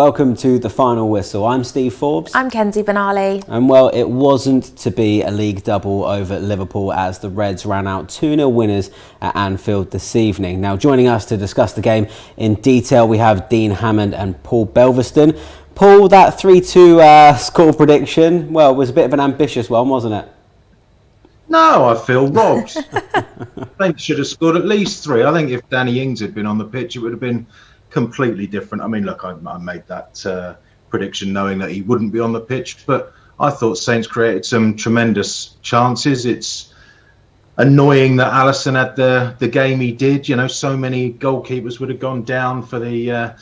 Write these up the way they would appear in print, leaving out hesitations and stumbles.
welcome to The Final Whistle. I'm Steve Forbes. I'm Kenzie Benali. And well, it wasn't to be a league double over at Liverpool as the Reds ran out 2-0 winners at Anfield this evening. Now, joining us to discuss the game in detail, we have Dean Hammond and Paul Belveston. Paul, that 3-2 score prediction, well, was a bit of an ambitious one, wasn't it? No, I feel robbed. I think should have scored at least 3. I think if Danny Ings had been on the pitch, it would have been completely different. I mean, look, I made that prediction knowing that he wouldn't be on the pitch, but I thought Saints created some tremendous chances. It's annoying that Alisson had the game he did. You know, so many goalkeepers would have gone down for the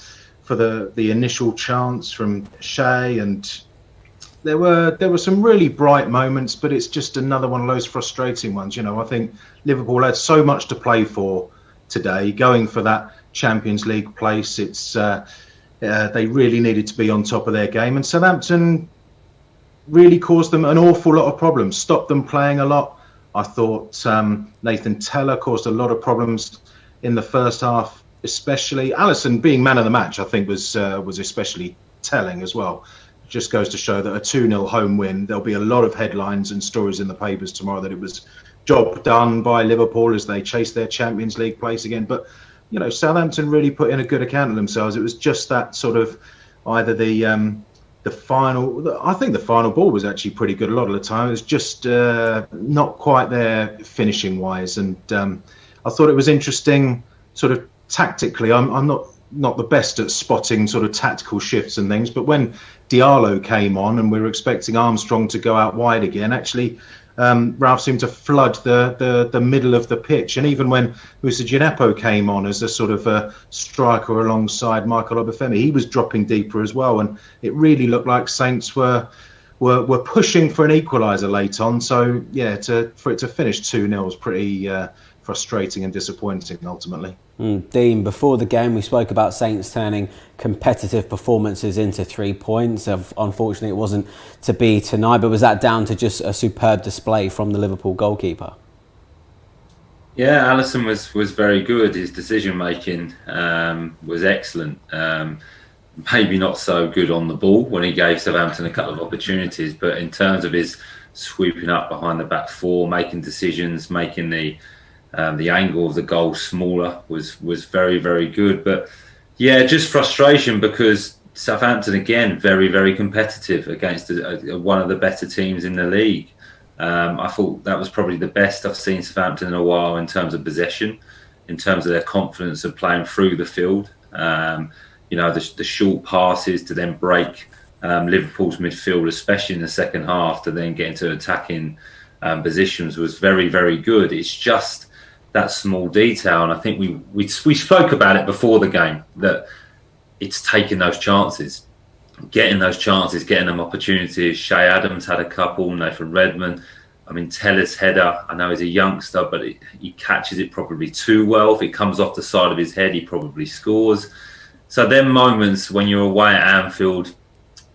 initial chance from Shea, and there were some really bright moments, but it's just another one of those frustrating ones. You know, I think Liverpool had so much to play for today, going for that Champions League place. It's they really needed to be on top of their game, and Southampton really caused them an awful lot of problems, stopped them playing a lot. I thought Nathan Tella caused a lot of problems in the first half, especially. Alisson being man of the match, I think, was especially telling as well. It just goes to show that a 2-0 home win, there'll be a lot of headlines and stories in the papers tomorrow that it was job done by Liverpool as they chase their Champions League place again. But you know, Southampton really put in a good account of themselves. It was just that sort of either the final. I think the final ball was actually pretty good a lot of the time. It was just not quite there finishing wise, and I thought it was interesting, sort of tactically. I'm not the best at spotting sort of tactical shifts and things, but when Diallo came on and we were expecting Armstrong to go out wide again, actually. Ralph seemed to flood the middle of the pitch, and even when Moussa Djenepo came on as a sort of a striker alongside Michael Obafemi, he was dropping deeper as well, and it really looked like Saints were pushing for an equaliser late on. So yeah, for it to finish 2-0 was pretty frustrating and disappointing ultimately. Dean, before the game we spoke about Saints turning competitive performances into 3 points. Unfortunately it wasn't to be tonight, but was that down to just a superb display from the Liverpool goalkeeper? Yeah, Alisson was very good. His decision making was excellent. Maybe not so good on the ball when he gave Southampton a couple of opportunities, but in terms of his sweeping up behind the back four, making decisions, making the angle of the goal smaller was very, very good. But yeah, just frustration because Southampton, again, very, very competitive against one of the better teams in the league. I thought that was probably the best I've seen Southampton in a while in terms of possession, in terms of their confidence of playing through the field. You know, the short passes to then break Liverpool's midfield, especially in the second half, to then get into attacking positions was very, very good. It's just that small detail, and I think we spoke about it before the game, that it's taking those chances, getting them opportunities. Shea Adams had a couple, Nathan Redmond. I mean, Teller's header, I know he's a youngster, but he catches it probably too well. If it comes off the side of his head, he probably scores. So then moments when you're away at Anfield,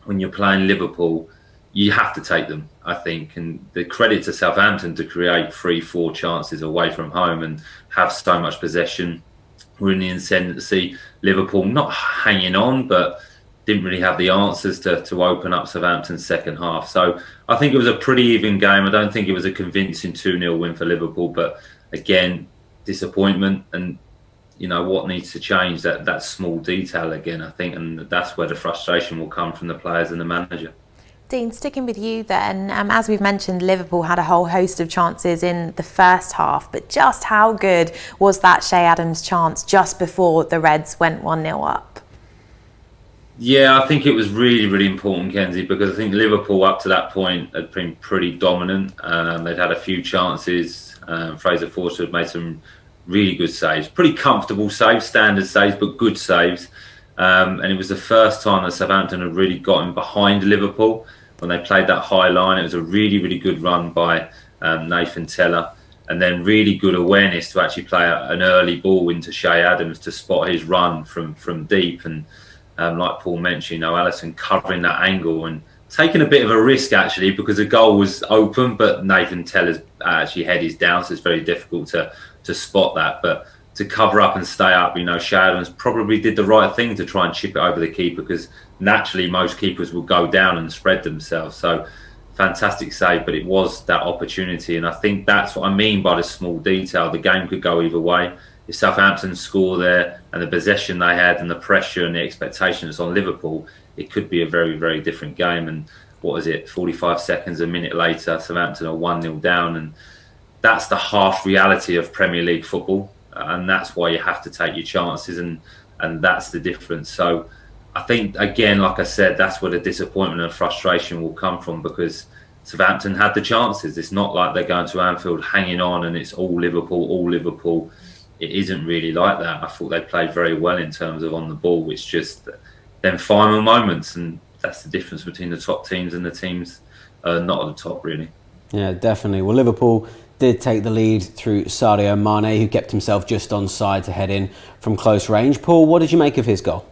when you're playing Liverpool, you have to take them, I think. And the credit to Southampton to create 3-4 chances away from home and have so much possession. We're in the ascendancy. Liverpool not hanging on, but didn't really have the answers to open up Southampton's second half. So I think it was a pretty even game. I don't think it was a convincing 2-0 win for Liverpool. But again, disappointment, and you know what needs to change, that small detail again, I think. And that's where the frustration will come from the players and the manager. Dean, sticking with you then, as we've mentioned, Liverpool had a whole host of chances in the first half, but just how good was that Shea Adams chance just before the Reds went 1-0 up? Yeah, I think it was really, really important, Kenzie, because I think Liverpool up to that point had been pretty dominant. They'd had a few chances. Fraser Forster had made some really good saves, pretty comfortable saves, standard saves, but good saves. And it was the first time that Southampton had really gotten behind Liverpool when they played that high line. It was a really, really good run by Nathan Tella, and then really good awareness to actually play an early ball into Shea Adams to spot his run from deep. And like Paul mentioned, you know, Alisson covering that angle and taking a bit of a risk actually, because the goal was open, but Nathan Tella's actually head is down, so it's very difficult to spot that. But to cover up and stay up, you know, Shea Adams probably did the right thing to try and chip it over the keeper, because naturally most keepers will go down and spread themselves. So fantastic save, but it was that opportunity, and I think that's what I mean by the small detail. The game could go either way. If Southampton score there and the possession they had and the pressure and the expectations on Liverpool, it could be a very, very different game. And what is it, 45 seconds, a minute later, Southampton are 1-0 down, and that's the harsh reality of Premier League football, and that's why you have to take your chances, and that's the difference. So I think, again, like I said, that's where the disappointment and frustration will come from, because Southampton had the chances. It's not like they're going to Anfield hanging on and it's all Liverpool, all Liverpool. It isn't really like that. I thought they played very well in terms of on the ball. It's just them final moments, and that's the difference between the top teams and the teams not at the top, really. Yeah, definitely. Well, Liverpool did take the lead through Sadio Mane, who kept himself just onside to head in from close range. Paul, what did you make of his goal?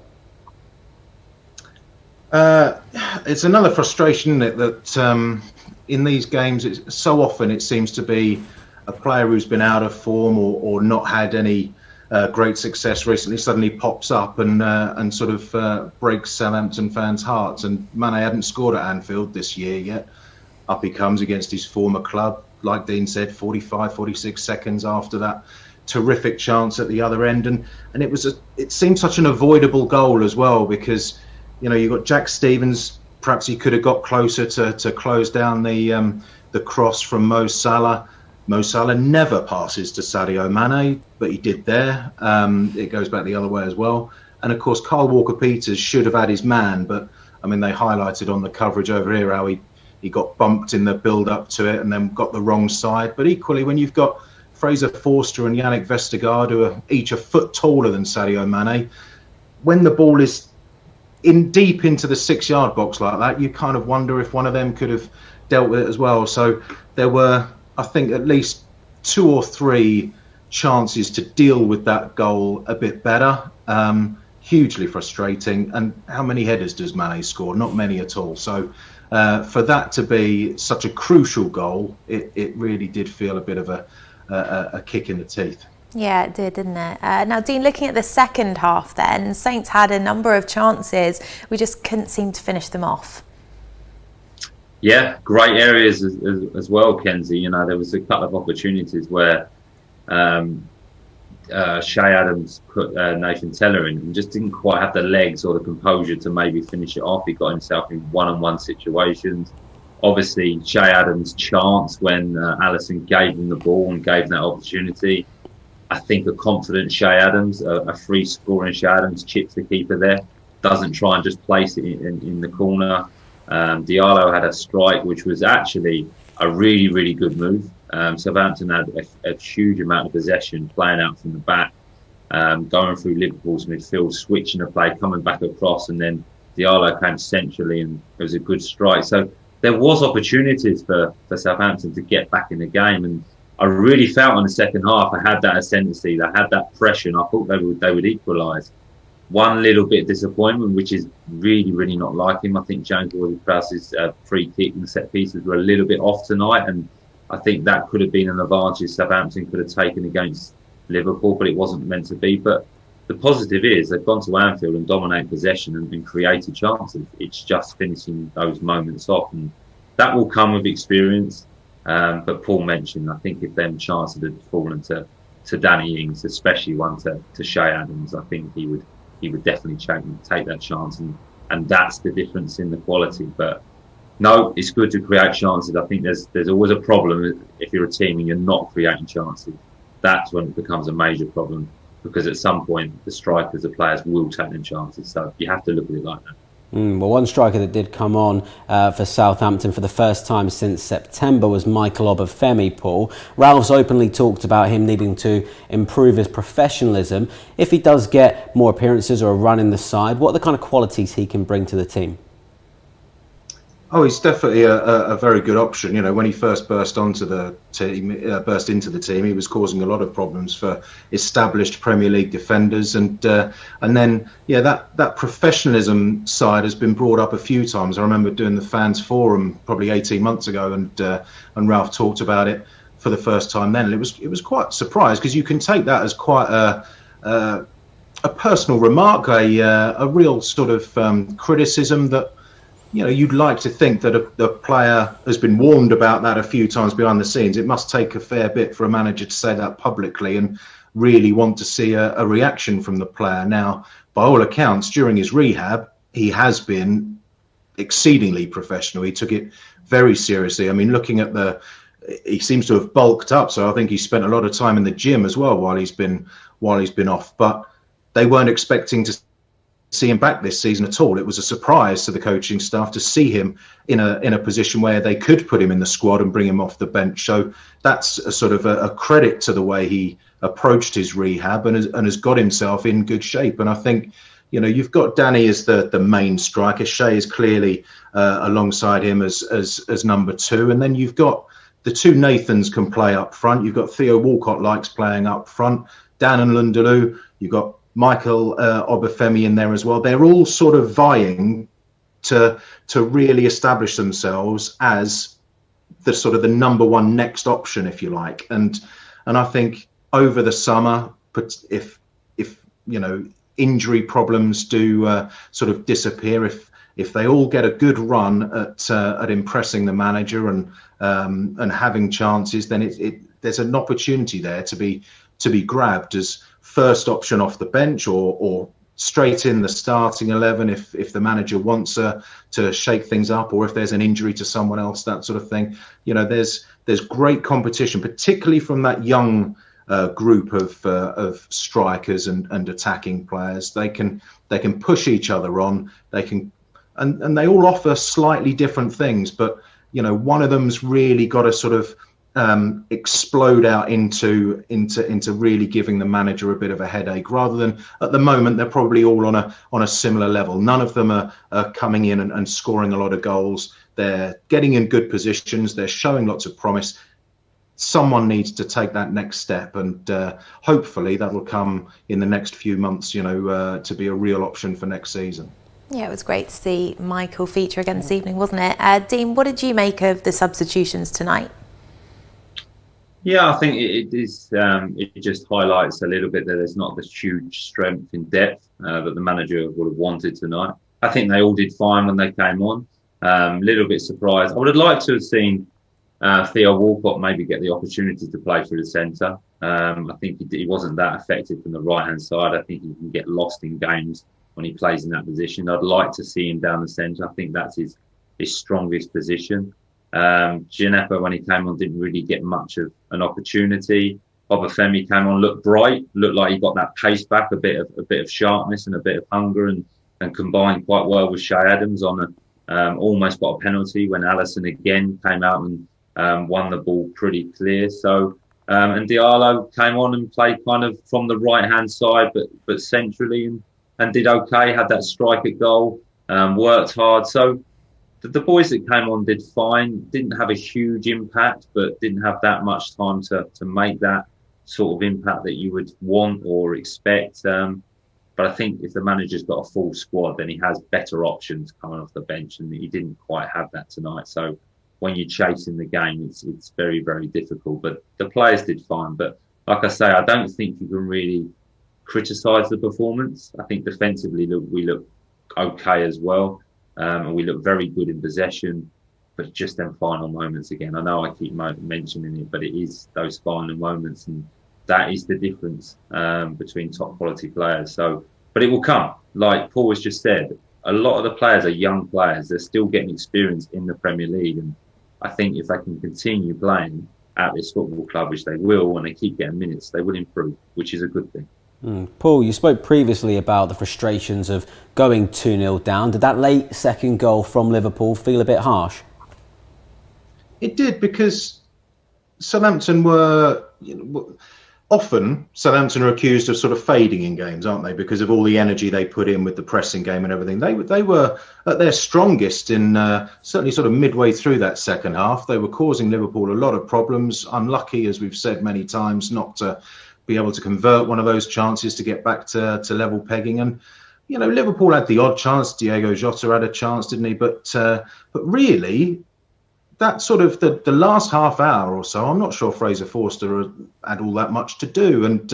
It's another frustration, isn't it, that in these games, it's so often it seems to be a player who's been out of form or not had any great success recently suddenly pops up and sort of breaks Southampton fans' hearts. And Mane hadn't scored at Anfield this year yet. Up he comes against his former club, like Dean said, 45, 46 seconds after that terrific chance at the other end. And it seemed such an avoidable goal as well, because you got Jack Stevens. Perhaps he could have got closer to close down the cross from Mo Salah. Mo Salah never passes to Sadio Mane, but he did there. It goes back the other way as well. And of course, Kyle Walker-Peters should have had his man, but I mean, they highlighted on the coverage over here how he got bumped in the build-up to it and then got the wrong side. But equally, when you've got Fraser Forster and Yannick Vestergaard, who are each a foot taller than Sadio Mane, when the ball is deep into the 6-yard box like that, you kind of wonder if one of them could have dealt with it as well. So there were, I think, at least 2 or 3 chances to deal with that goal a bit better. Hugely frustrating. And how many headers does Mane score? Not many at all. So for that to be such a crucial goal, it really did feel a bit of a kick in the teeth. Yeah, it did, didn't it? Now, Dean, looking at the second half then, Saints had a number of chances. We just couldn't seem to finish them off. Yeah, great areas as well, Kenzie. There was a couple of opportunities where Shea Adams put Nathan Teller in and just didn't quite have the legs or the composure to maybe finish it off. He got himself in one-on-one situations. Obviously, Shea Adams' chance when Alisson gave him the ball and gave him that opportunity. I think a confident Shea Adams, a free scoring Shea Adams, chips the keeper there, doesn't try and just place it in the corner. Diallo had a strike, which was actually a really, really good move. Southampton had a huge amount of possession, playing out from the back, going through Liverpool's midfield, switching a play, coming back across, and then Diallo came centrally, and it was a good strike. So there was opportunities for Southampton to get back in the game, and I really felt in the second half I had that ascendancy, I had that pressure, and I thought they would equalise. One little bit of disappointment, which is really, really not like him. I think James Ward-Prowse's free kick and set pieces were a little bit off tonight, and I think that could have been an advantage Southampton could have taken against Liverpool, but it wasn't meant to be. But the positive is they've gone to Anfield and dominated possession and created chances. It's just finishing those moments off, and that will come with experience. But Paul mentioned, I think if them chances had fallen to Danny Ings, especially one to Shea Adams, I think he would definitely take that chance, and that's the difference in the quality. But no, it's good to create chances. I think there's always a problem if you're a team and you're not creating chances. That's when it becomes a major problem, because at some point the strikers, the players will take them chances. So you have to look at it like that. Well, one striker that did come on for Southampton for the first time since September was Michael Obafemi, Paul. Ralph's openly talked about him needing to improve his professionalism. If he does get more appearances or a run in the side, what are the kind of qualities he can bring to the team? Oh, he's definitely a very good option. When he first burst into the team, he was causing a lot of problems for established Premier League defenders, and then that professionalism side has been brought up a few times. I remember doing the fans forum probably 18 months ago, and Ralph talked about it for the first time then, and it was quite surprised, because you can take that as quite a personal remark, a real sort of criticism that, you know, you'd like to think that a player has been warned about that a few times behind the scenes. It must take a fair bit for a manager to say that publicly and really want to see a reaction from the player. Now, by all accounts, during his rehab, he has been exceedingly professional. He took it very seriously. I mean, looking at he seems to have bulked up, so I think he spent a lot of time in the gym as well while he's been off. But they weren't expecting to see him back this season at all. It was a surprise to the coaching staff to see him in a position where they could put him in the squad and bring him off the bench. So that's a sort of a credit to the way he approached his rehab and has got himself in good shape. And I think, you know, you've got Danny as the main striker. Shea is clearly alongside him as number two. And then you've got the two Nathans can play up front. You've got Theo Walcott likes playing up front. Dan and Lundaloo. You've got Michael Obafemi in there as well. They're all sort of vying to really establish themselves as the sort of the number one next option, if you like. And I think over the summer, if you know, injury problems do sort of disappear, if they all get a good run at impressing the manager and having chances, then there's an opportunity there to be grabbed as first option off the bench or straight in the starting 11 if the manager wants to shake things up, or if there's an injury to someone else, that sort of thing. You know, there's great competition, particularly from that young group of strikers and attacking players. They can push each other on. They can, and they all offer slightly different things. But you know, one of them's really got to sort of explode out into really giving the manager a bit of a headache, rather than at the moment they're probably all on a similar level. None of them are coming in and scoring a lot of goals. They're getting in good positions. They're showing lots of promise. Someone needs to take that next step, and hopefully that will come in the next few months, you know, to be a real option for next season. Yeah, it was great to see Michael feature again this evening, wasn't it? Dean, what did you make of the substitutions tonight? Yeah, I think it is. It just highlights a little bit that there's not this huge strength in depth that the manager would have wanted tonight. I think they all did fine when they came on. A little bit surprised. I would have liked to have seen Theo Walcott maybe get the opportunity to play through the centre. I think he wasn't that effective from the right-hand side. I think he can get lost in games when he plays in that position. I'd like to see him down the centre. I think that's his strongest position. Gineppo, when he came on, didn't really get much of an opportunity. Obafemi came on, looked bright, looked like he got that pace back, a bit of sharpness and a bit of hunger, and combined quite well with Shea Adams on almost got a penalty when Alisson again came out and won the ball pretty clear. So and Diallo came on and played kind of from the right hand side, but centrally, and did okay. Had that striker goal, worked hard. So the boys that came on did fine. Didn't have a huge impact, but didn't have that much time to make that sort of impact that you would want or expect. But I think if the manager's got a full squad, then he has better options coming off the bench, and he didn't quite have that tonight. So when you're chasing the game, it's very, very difficult. But the players did fine. But like I say, I don't think you can really criticise the performance. I think defensively we look okay as well. And we look very good in possession, but just them final moments again. I know I keep mentioning it, but it is those final moments, and that is the difference between top quality players. So, but it will come. Like Paul has just said, a lot of the players are young players. They're still getting experience in the Premier League, and I think if they can continue playing at this football club, which they will, and they keep getting minutes, they will improve, which is a good thing. Paul, you spoke previously about the frustrations of going 2-0 down. Did that late second goal from Liverpool feel a bit harsh? It did, because Southampton were, often Southampton are accused of sort of fading in games, aren't they? Because of all the energy they put in with the pressing game and everything. They were at their strongest in certainly sort of midway through that second half. They were causing Liverpool a lot of problems. Unlucky, as we've said many times, not to be able to convert one of those chances to get back to level pegging. And Liverpool had the odd chance. Diego Jota had a chance, didn't he? But really, that sort of the last half hour or so, I'm not sure Fraser Forster had all that much to do. And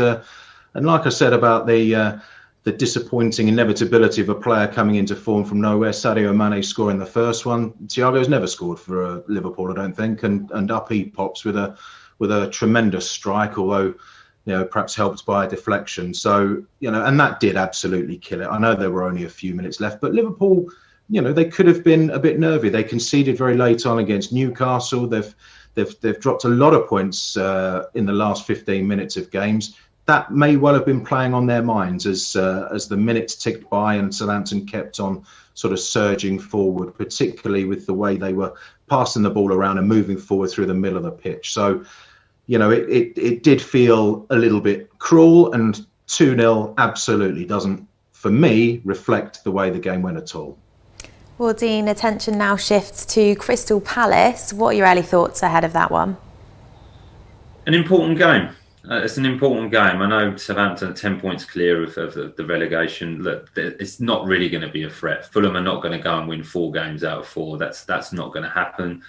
like I said about the the disappointing inevitability of a player coming into form from nowhere. Sadio Mane scoring the first one. Thiago's never scored for Liverpool, I don't think, and up he pops with a tremendous strike, although perhaps helped by a deflection. So and that did absolutely kill it. I know there were only a few minutes left, but Liverpool, they could have been a bit nervy. They conceded very late on against Newcastle. They've dropped a lot of points in the last 15 minutes of games. That may well have been playing on their minds as the minutes ticked by and Southampton kept on sort of surging forward, particularly with the way they were passing the ball around and moving forward through the middle of the pitch. So, it did feel a little bit cruel, and 2-0 absolutely doesn't, for me, reflect the way the game went at all. Well, Dean, attention now shifts to Crystal Palace. What are your early thoughts ahead of that one? An important game. It's an important game. I know Southampton are 10 points clear of the relegation. Look, it's not really going to be a threat. Fulham are not going to go and win 4 games out of 4. That's not going to happen.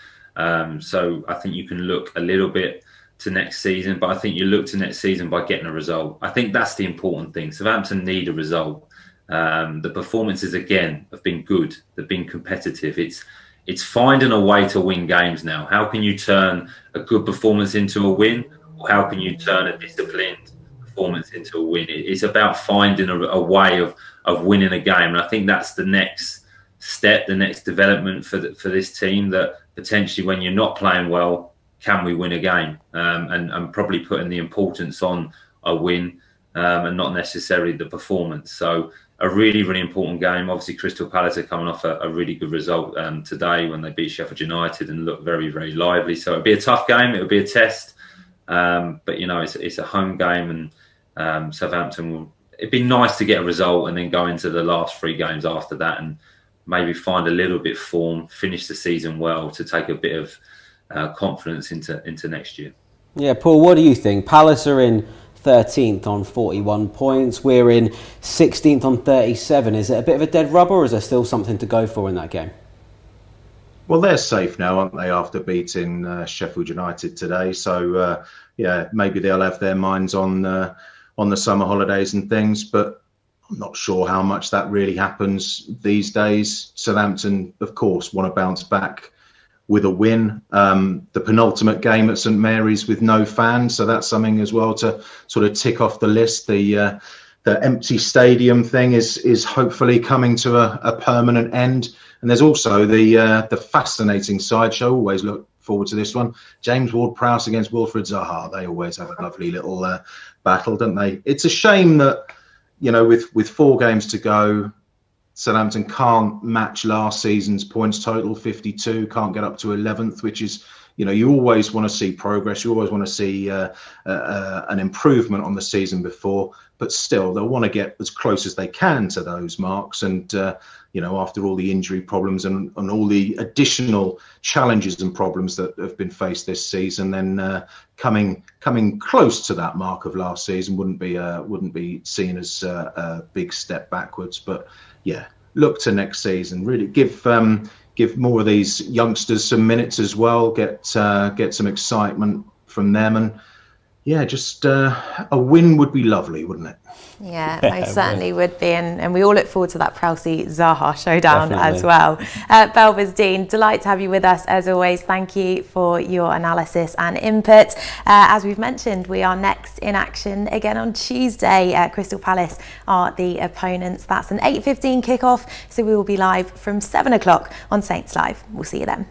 So I think you can look a little bit to next season, but I think you look to next season by getting a result. I think that's the important thing. Southampton need a result. The performances, again, have been good. They've been competitive. It's finding a way to win games now. How can you turn a good performance into a win? Or how can you turn a disciplined performance into a win? It's about finding a way of winning a game. And I think that's the next step, the next development for this team, that potentially when you're not playing well, can we win a game? And probably putting the importance on a win and not necessarily the performance. So a really, really important game. Obviously, Crystal Palace are coming off a really good result today when they beat Sheffield United and looked very, very lively. So it'll be a tough game. It'll be a test. But, it's a home game, and Southampton it'd be nice to get a result and then go into the last 3 games after that and maybe find a little bit of form, finish the season well to take a bit of confidence into next year. Yeah, Paul, what do you think? Palace are in 13th on 41 points. We're in 16th on 37. Is it a bit of a dead rubber, or is there still something to go for in that game? Well, they're safe now, aren't they, after beating Sheffield United today? So, maybe they'll have their minds on the summer holidays and things, but I'm not sure how much that really happens these days. Southampton, of course, want to bounce back with a win. The penultimate game at St Mary's with no fans, so that's something as well to sort of tick off the list. The empty stadium thing is hopefully coming to a permanent end. And there's also the fascinating sideshow. Always look forward to this one. James Ward-Prowse against Wilfried Zaha. They always have a lovely little battle, don't they? It's a shame that with 4 games to go, Southampton can't match last season's points total, 52, can't get up to 11th, which is, you always want to see progress. You always want to see an improvement on the season before, but still they'll want to get as close as they can to those marks. And, after all the injury problems and all the additional challenges and problems that have been faced this season, then coming close to that mark of last season wouldn't be seen as a big step backwards. But yeah, look to next season. Really give more of these youngsters some minutes as well. Get some excitement from them, and just a win would be lovely, wouldn't it? Yeah, most certainly would be, and we all look forward to that Prowsey-Zaha showdown Definitely. as well. Belvers, Dean, delight to have you with us as always. Thank you for your analysis and input. As we've mentioned, we are next in action again on Tuesday. Crystal Palace are the opponents. That's an 8:15 kickoff, so we will be live from 7 o'clock on Saints Live. We'll see you then.